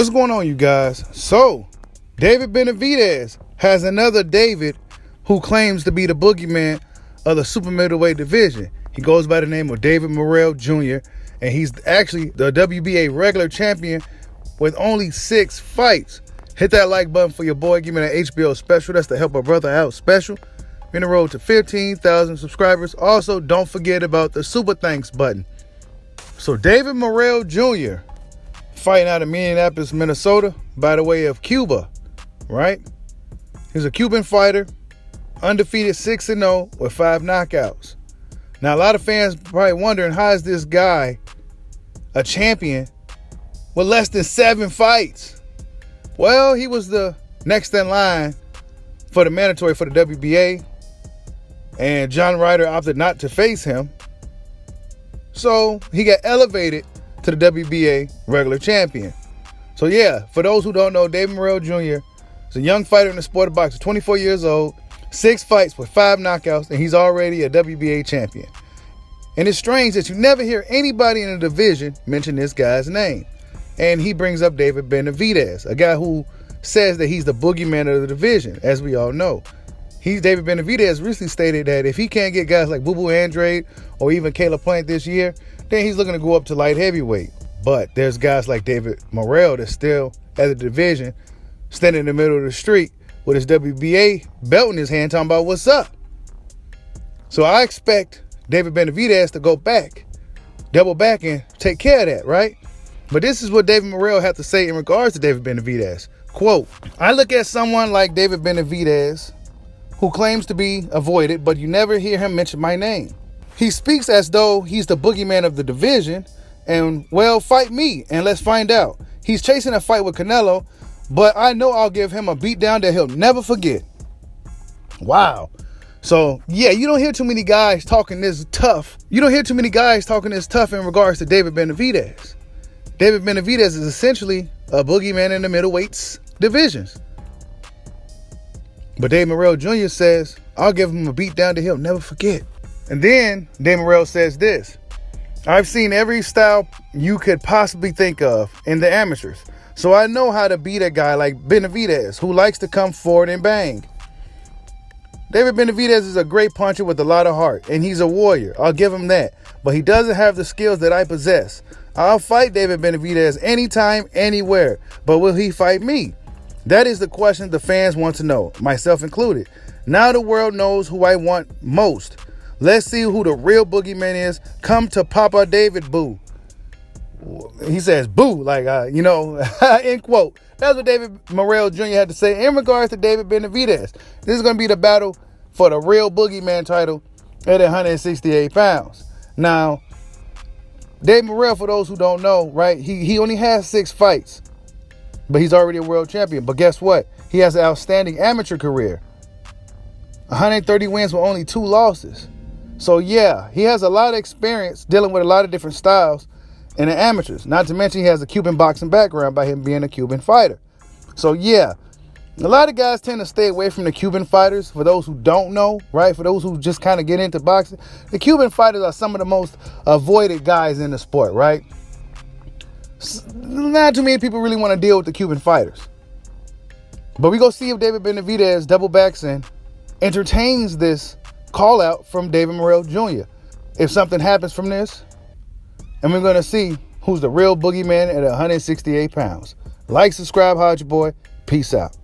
What's going on, you guys? So, David Benavidez has another David who claims to be the boogeyman of the super middleweight division. He goes by the name of David Morrell Jr., and he's actually the WBA regular champion with only 6 fights. Hit that like button for your boy. Give me that HBO special. That's to help a brother out special. We're in the road to 15,000 subscribers. Also, don't forget about the super thanks button. So, David Morrell Jr., fighting out of Minneapolis, Minnesota, by the way of Cuba, right? He's a Cuban fighter, undefeated 6-0 with 5 knockouts. Now, a lot of fans probably wondering, how is this guy a champion with less than 7 fights? Well, he was the next in line for the mandatory for the WBA, and John Ryder opted not to face him. So he got elevated to the WBA regular champion. So yeah, for those who don't know, David Morrell Jr. is a young fighter in the sport of boxing, 24 years old, 6 fights with 5 knockouts, and he's already a WBA champion. And it's strange that you never hear anybody in the division mention this guy's name. And he brings up David Benavidez, a guy who says that he's the boogeyman of the division, as we all know. David Benavidez recently stated that if he can't get guys like Boo Boo Andrade or even Caleb Plant this year, then he's looking to go up to light heavyweight. But there's guys like David Morrell that's still at the division, standing in the middle of the street with his WBA belt in his hand, talking about what's up. So I expect David Benavidez to go back, double back, and take care of that, right? But this is what David Morrell had to say in regards to David Benavidez. Quote, "I look at someone like David Benavidez, who claims to be avoided, but you never hear him mention my name. He speaks as though he's the boogeyman of the division, and, well, fight me, and let's find out. He's chasing a fight with Canelo, but I know I'll give him a beatdown that he'll never forget." Wow. So, yeah, you don't hear too many guys talking this tough. You don't hear too many guys talking this tough in regards to David Benavidez. David Benavidez is essentially a boogeyman in the middleweights divisions. But David Morrell Jr. says, I'll give him a beatdown that he'll never forget. And then David Morrell says this: "I've seen every style you could possibly think of in the amateurs. So I know how to beat a guy like Benavidez, who likes to come forward and bang. David Benavidez is a great puncher with a lot of heart, and he's a warrior. I'll give him that. But he doesn't have the skills that I possess. I'll fight David Benavidez anytime, anywhere. But will he fight me? That is the question the fans want to know, myself included. Now the world knows who I want most. Let's see who the real boogeyman is. Come to Papa David, boo." He says boo, like, end quote. That's what David Morrell Jr. had to say in regards to David Benavidez. This is going to be the battle for the real boogeyman title at 168 pounds. Now, David Morrell, for those who don't know, right, he only has 6 fights, but he's already a world champion. But guess what? He has an outstanding amateur career. 130 wins with only 2 losses. So, yeah, he has a lot of experience dealing with a lot of different styles in the amateurs. Not to mention he has a Cuban boxing background by him being a Cuban fighter. So, yeah, a lot of guys tend to stay away from the Cuban fighters. For those who don't know, right, for those who just kind of get into boxing, the Cuban fighters are some of the most avoided guys in the sport, right? Not too many people really want to deal with the Cuban fighters. But we go see if David Benavidez double backs and entertains this call out from David Morrell Jr. If something happens from this, and we're going to see who's the real boogeyman at 168 pounds. Like, subscribe, holla at your boy. Peace out.